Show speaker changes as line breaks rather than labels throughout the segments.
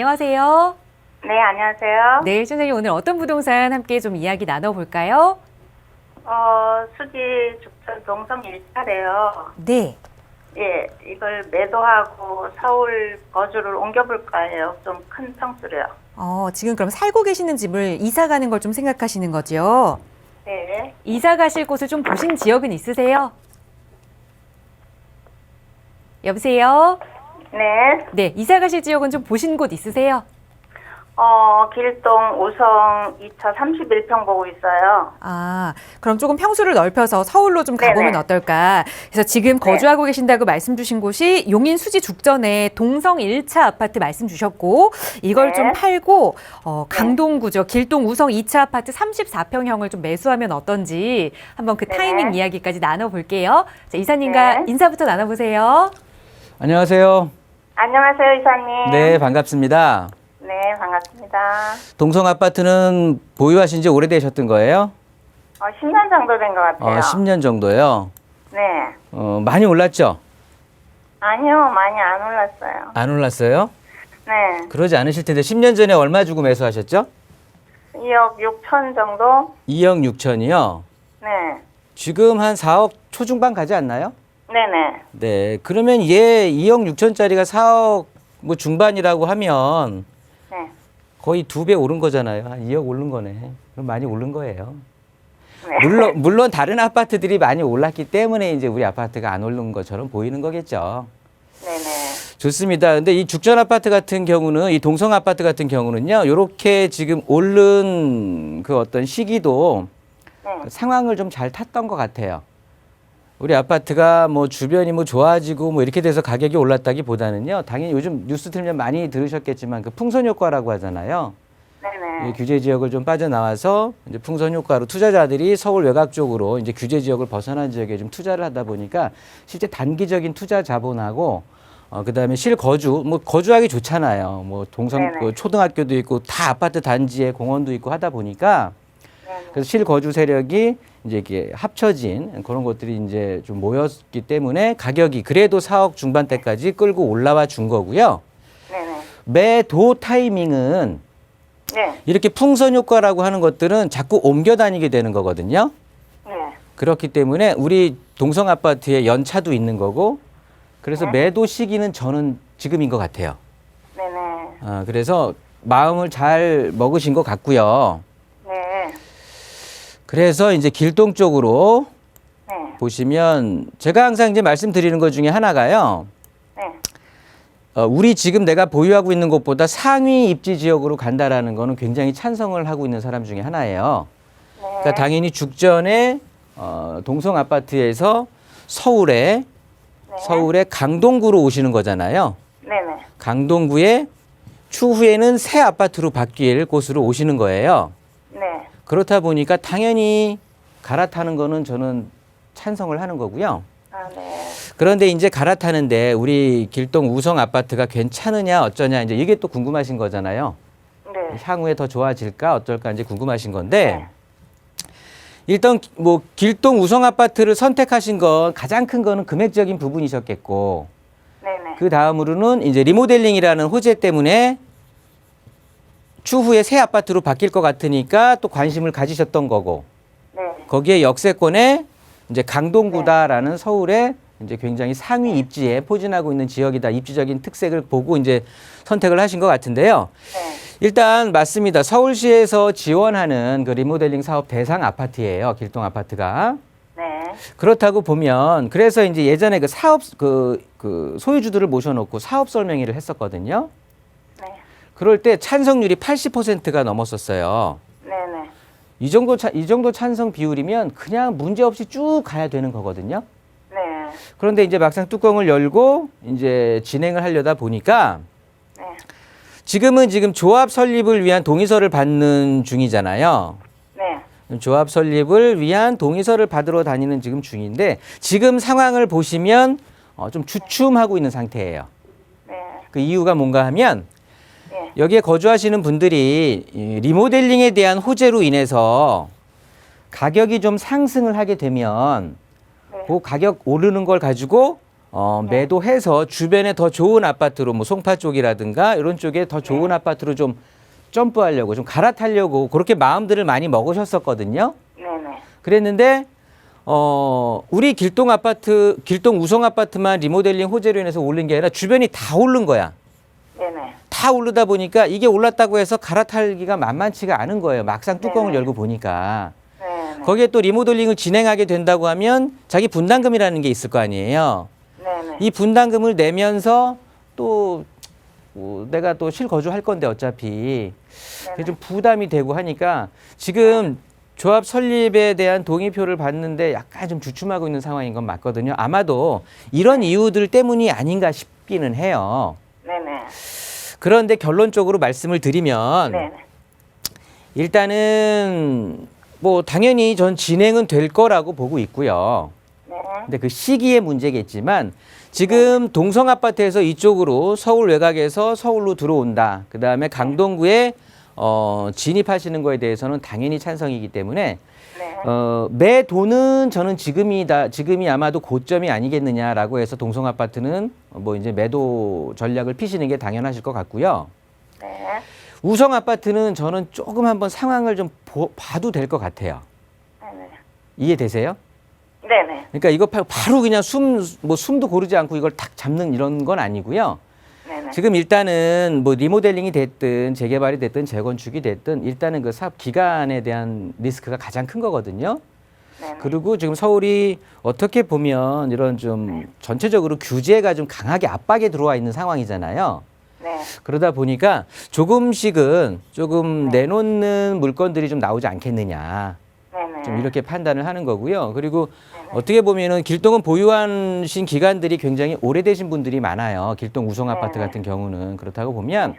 안녕하세요.
네, 안녕하세요.
네, 선생님 오늘 어떤 부동산 함께 좀 이야기 나눠볼까요?
수지 죽전 동성 1차래요.
네.
예, 이걸 매도하고 서울 거주를 옮겨볼까 해요. 좀 큰 평수로요.
지금 그럼 살고 계시는 집을 이사 가는 걸 좀 생각하시는 거죠?
네.
이사 가실 곳을 좀 보신 지역은 있으세요? 여보세요?
네.
네, 이사 가실 지역은 좀 보신 곳 있으세요?
길동 우성 2차 31평 보고 있어요.
그럼 조금 평수를 넓혀서 서울로 좀 가보면
네네.
어떨까? 그래서 지금 거주하고 계신다고 말씀 주신 곳이 용인 수지 죽전에 동성 1차 아파트 말씀 주셨고, 이걸
네.
좀 팔고, 강동구죠. 길동 우성 2차 아파트 34평형을 좀 매수하면 어떤지 한번 그
네.
타이밍 이야기까지 나눠볼게요. 자, 이사님과
네.
인사부터 나눠보세요.
안녕하세요.
안녕하세요, 이사님.
네, 반갑습니다.
네, 반갑습니다.
동성 아파트는 보유하신 지 오래되셨던 거예요?
10년 정도 된 것 같아요.
10년 정도요.
네.
많이 올랐죠?
아니요, 많이 안 올랐어요.
안 올랐어요?
네.
그러지 않으실 텐데 10년 전에 얼마 주고 매수하셨죠?
2억 6천 정도?
2억 6천이요.
네.
지금 한 4억 초중반 가지 않나요?
네네.
네. 그러면 얘 2억 6천짜리가 4억 뭐 중반이라고 하면
네.
거의 2배 오른 거잖아요. 한 2억 오른 거네. 그럼 많이 오른 거예요.
네.
물론 다른 아파트들이 많이 올랐기 때문에 이제 우리 아파트가 안 오른 것처럼 보이는 거겠죠.
네네.
좋습니다. 근데 이 죽전 아파트 같은 경우는, 이 동성 아파트 같은 경우는요, 요렇게 지금 오른 그 어떤 시기도
네.
상황을 좀 잘 탔던 것 같아요. 우리 아파트가 뭐 주변이 뭐 좋아지고 뭐 이렇게 돼서 가격이 올랐다기보다는요, 당연히 요즘 뉴스 틀면 많이 들으셨겠지만 그 풍선 효과라고 하잖아요.
네네.
이 규제 지역을 좀 빠져나와서 이제 풍선 효과로 투자자들이 서울 외곽 쪽으로 이제 규제 지역을 벗어난 지역에 좀 투자를 하다 보니까 실제 단기적인 투자 자본하고 그다음에 실거주, 뭐 거주하기 좋잖아요. 뭐
네네.
그 초등학교도 있고 다 아파트 단지에 공원도 있고 하다 보니까 그래서 실거주 세력이 이제 이게 합쳐진 그런 것들이 이제 좀 모였기 때문에 가격이 그래도 4억 중반대까지 끌고 올라와 준 거고요.
네네.
매도 타이밍은
네.
이렇게 풍선 효과라고 하는 것들은 자꾸 옮겨 다니게 되는 거거든요.
네.
그렇기 때문에 우리 동성 아파트에 연차도 있는 거고, 그래서
네.
매도 시기는 저는 지금인 것 같아요.
네네.
그래서 마음을 잘 먹으신 것 같고요.
네.
그래서 이제 길동 쪽으로
네.
보시면 제가 항상 이제 말씀드리는 것 중에 하나가요.
네.
우리 지금 내가 보유하고 있는 곳보다 상위 입지 지역으로 간다라는 거는 굉장히 찬성을 하고 있는 사람 중에 하나예요. 그러니까 당연히 죽전에 동성 아파트에서 서울에 강동구로 오시는 거잖아요.
네네.
강동구에 추후에는 새 아파트로 바뀔 곳으로 오시는 거예요.
네.
그렇다 보니까 당연히 갈아타는 거는 저는 찬성을 하는 거고요.
네.
그런데 이제 갈아타는데 우리 길동 우성 아파트가 괜찮으냐 어쩌냐 이제 이게 또 궁금하신 거잖아요.
네.
향후에 더 좋아질까 어떨까 이제 궁금하신 건데
네.
일단 뭐 길동 우성 아파트를 선택하신 건 가장 큰 거는 금액적인 부분이셨겠고,
네네.
그 다음으로는 이제 리모델링이라는 호재 때문에 추후에 새 아파트로 바뀔 것 같으니까 또 관심을 가지셨던 거고,
네.
거기에 역세권에 이제 강동구다라는 서울에 이제 굉장히 상위 입지에 포진하고 있는 지역이다, 입지적인 특색을 보고 이제 선택을 하신 것 같은데요.
네.
일단 맞습니다. 서울시에서 지원하는 그 리모델링 사업 대상 아파트예요. 길동 아파트가.
네.
그렇다고 보면 그래서 이제 예전에 그 사업 그 소유주들을 모셔놓고 사업 설명회를 했었거든요.
네.
그럴 때 찬성률이 80%가 넘었었어요.
네네.
이 정도 찬성 비율이면 그냥 문제 없이 쭉 가야 되는 거거든요.
네.
그런데 이제 막상 뚜껑을 열고 이제 진행을 하려다 보니까
네.
지금 조합 설립을 위한 동의서를 받는 중이잖아요.
네.
조합 설립을 위한 동의서를 받으러 다니는 지금 중인데 지금 상황을 보시면 좀 주춤하고 있는 상태예요.
네.
그 이유가 뭔가 하면
네.
여기에 거주하시는 분들이 이 리모델링에 대한 호재로 인해서 가격이 좀 상승을 하게 되면
네.
그 가격 오르는 걸 가지고 매도해서 주변에 더 좋은 아파트로 뭐 송파 쪽이라든가 이런 쪽에 더 좋은 아파트로 좀 점프하려고 좀 갈아타려고 그렇게 마음들을 많이 먹으셨었거든요.
네네.
그랬는데 우리 길동 아파트, 길동 우성 아파트만 리모델링 호재로 인해서 오른 게 아니라 주변이 다 오른 거야.
네네.
다 오르다 보니까 이게 올랐다고 해서 갈아타기가 만만치가 않은 거예요. 막상 뚜껑을
네네.
열고 보니까.
네네.
거기에 또 리모델링을 진행하게 된다고 하면 자기 분담금이라는 게 있을 거 아니에요.
네네.
이 분담금을 내면서 또 내가 또 실거주할 건데 어차피 그게 좀 부담이 되고 하니까 지금 조합 설립에 대한 동의표를 받는데 약간 좀 주춤하고 있는 상황인 건 맞거든요. 아마도 이런 이유들 때문이 아닌가 싶기는 해요.
네네.
그런데 결론적으로 말씀을 드리면
네네.
일단은 뭐 당연히 전 진행은 될 거라고 보고 있고요.
네.
근데 그 시기의 문제겠지만 지금 동성 아파트에서 이쪽으로 서울 외곽에서 서울로 들어온다. 그다음에 강동구에 진입하시는 거에 대해서는 당연히 찬성이기 때문에
네.
매도는 저는 지금이 아마도 고점이 아니겠느냐라고 해서 동성 아파트는 뭐 이제 매도 전략을 피시는 게 당연하실 것 같고요.
네.
우성 아파트는 저는 조금 한번 상황을 좀 봐도 될 것 같아요.
네네.
이해되세요?
네네.
그러니까 이거 바로 그냥 숨도 고르지 않고 이걸 탁 잡는 이런 건 아니고요.
네네.
지금 일단은 뭐 리모델링이 됐든 재개발이 됐든 재건축이 됐든 일단은 그 사업 기간에 대한 리스크가 가장 큰 거거든요.
네네.
그리고 지금 서울이 어떻게 보면 이런 좀 전체적으로 규제가 좀 강하게 압박에 들어와 있는 상황이잖아요.
네.
그러다 보니까 조금씩은 조금 내놓는 물건들이 좀 나오지 않겠느냐.
네네.
좀 이렇게 판단을 하는 거고요. 그리고 어떻게 보면은 길동은 보유하신 기간들이 굉장히 오래되신 분들이 많아요. 길동 우성 아파트 같은 경우는 그렇다고 보면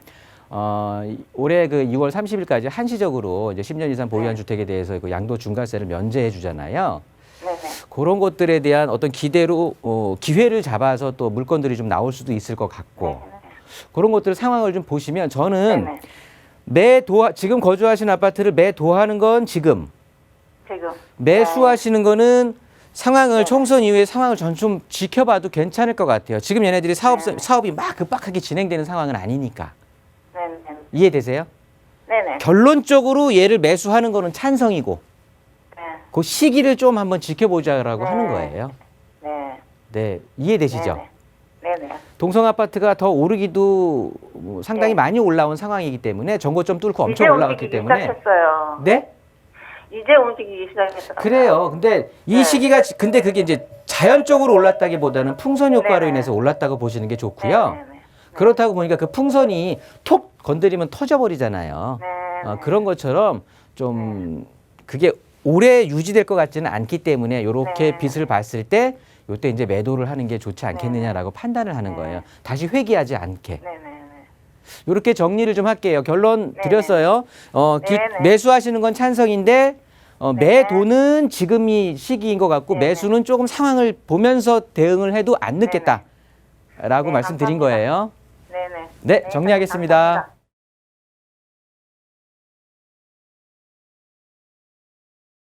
올해 그 2월 30일까지 한시적으로 이제 10년 이상 보유한 주택에 대해서 그 양도 중과세를 면제해 주잖아요.
네네.
그런 것들에 대한 어떤 기대로 기회를 잡아서 또 물건들이 좀 나올 수도 있을 것 같고 그런 것들 상황을 좀 보시면 저는
네네.
지금 거주하시는 아파트를 매도하는 건 지금
지금.
매수하시는 거는 상황을 총선 이후에 상황을 전 좀 지켜봐도 괜찮을 것 같아요. 지금 얘네들이 사업이 막 급박하게 진행되는 상황은 아니니까.
네네.
이해되세요?
네네.
결론적으로 얘를 매수하는 거는 찬성이고
네.
그 시기를 좀 한번 지켜보자라고 하는 거예요.
네.
네, 이해되시죠?
네네. 네네.
동성 아파트가 더 오르기도 상당히 많이 올라온 상황이기 때문에 정고점 뚫고 엄청
이제
올라갔기
움직이기
때문에
시작했어요.
네?
이제 움직이기 시작했어요.
그래요. 근데 이 시기가 근데 그게 이제 자연적으로 올랐다기보다는 풍선 효과로
네네.
인해서 올랐다고 보시는 게 좋고요.
네네.
그렇다고 보니까 그 풍선이 톡 건드리면 터져버리잖아요.
네.
그런 것처럼 좀 그게 오래 유지될 것 같지는 않기 때문에 이렇게
네.
빛을 봤을 때 이때 이제 매도를 하는 게 좋지 않겠느냐라고 판단을 하는 거예요. 다시 회귀하지 않게.
네네네.
이렇게 정리를 좀 할게요. 결론
네네.
드렸어요.
네네.
매수하시는 건 찬성인데 매도는 지금이 시기인 것 같고
네네.
매수는 조금 상황을 보면서 대응을 해도 안 늦겠다라고
네,
말씀드린
감사합니다.
거예요.
네네.
네, 정리하겠습니다.
감사합니다.